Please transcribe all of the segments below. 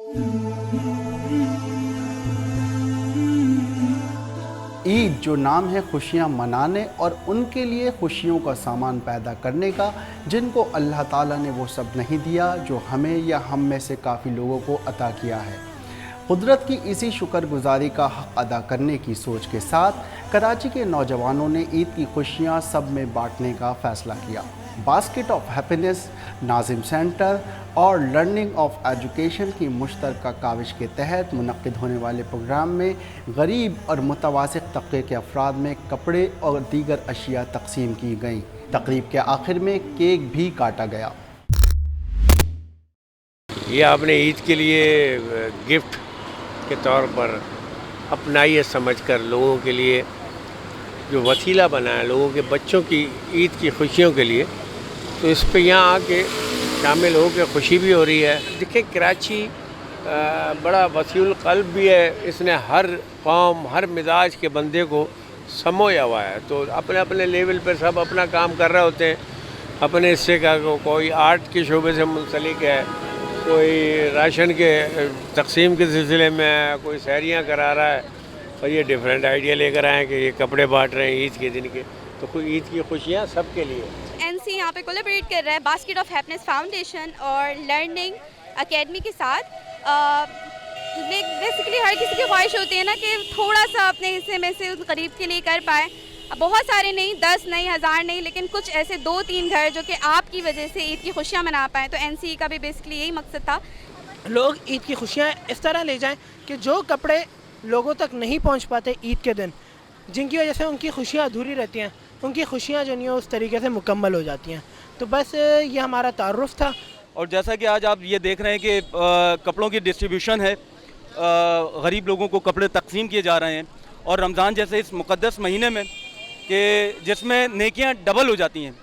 ईद जो नाम है खुशियाँ मनाने और उनके लिए खुशियों का सामान पैदा करने का, जिनको अल्लाह ताला ने वो सब नहीं दिया जो हमें या हम में से काफ़ी लोगों को अता किया है। कुदरत की इसी शुक्रगुजारी का हक़ अदा करने की सोच के साथ कराची के नौजवानों ने ईद की खुशियाँ सब में बांटने का फ़ैसला किया। Basket of happiness, Nazim centre और लर्निंग ऑफ एजुकेशन की मुश्तरका काविश के तहत मुनक्किद होने वाले प्रोग्राम में गरीब और मुतवासित तबके के अफराद में कपड़े और दीगर अशिया तकसीम की गईं। तकरीब के आखिर में केक भी काटा गया। ये आपने ईद के लिए गिफ्ट के तौर पर अपनाइए समझकर लोगों के लिए जो वसीला बनाया लोगों के बच्चों की ईद की खुशियों के लिए, तो इस पे यहाँ आके शामिल हो के खुशी भी हो रही है। देखिए कराची बड़ा वसीउल क़ल्ब भी है, इसने हर कौम हर मिजाज के बंदे को समोया हुआ है। तो अपने अपने लेवल पर सब अपना काम कर रहे होते हैं अपने हिस्से का। कोई आर्ट के शोबे से मुंसलिक है, कोई राशन के तकसीम के सिलसिले में है, कोई सहरियाँ करा रहा है, और ये डिफरेंट आइडिया लेकर आए हैं कि ये कपड़े बांट रहे हैं ईद के दिन के। तो ईद की खुशियाँ सबके लिए। एनसी यहाँ पे कोलैबोरेट कर रहा है बास्केट ऑफ हैप्पीनेस फाउंडेशन और लर्निंग एकेडमी के साथ। बेसिकली हर किसी की ख्वाहिश होती है ना कि थोड़ा सा अपने हिस्से में से उस गरीब के लिए कर पाए। बहुत सारे नहीं, 10 नहीं, 1000 नहीं, लेकिन कुछ ऐसे 2-3 घर जो कि आपकी वजह से ईद की खुशियाँ मना पाएँ। तो एनसी का भी बेसिकली यही मकसद था, लोग ईद की खुशियाँ इस तरह ले जाएं कि जो कपड़े लोगों तक नहीं पहुंच पाते ईद के दिन, जिनकी वजह से उनकी खुशियाँ अधूरी रहती हैं, उनकी खुशियाँ जो नहीं है उस तरीके से मुकम्मल हो जाती हैं। तो बस ये हमारा तारुफ था। और जैसा कि आज आप ये देख रहे हैं कि कपड़ों की डिस्ट्रीब्यूशन है, गरीब लोगों को कपड़े तकसीम किए जा रहे हैं, और रमज़ान जैसे इस मुक़द्दस महीने में कि जिसमें नेकियां डबल हो जाती हैं,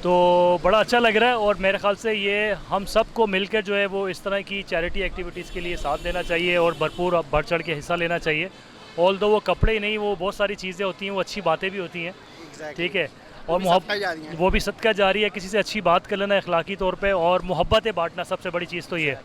तो बड़ा अच्छा लग रहा है। और मेरे ख़्याल से ये हम सबको मिलकर जो है वो इस तरह की चैरिटी एक्टिविटीज़ के लिए साथ देना चाहिए और भरपूर बढ़ चढ़ के हिस्सा लेना चाहिए। ऑल्दो वो कपड़े ही नहीं, वो बहुत सारी चीज़ें होती हैं, वो अच्छी बातें भी होती हैं, ठीक है। और वो भी सदका जारी है, किसी से अच्छी बात कर लेना अखलाकी तौर पे, और मोहब्बतें बांटना, सबसे बड़ी चीज़ तो ये है।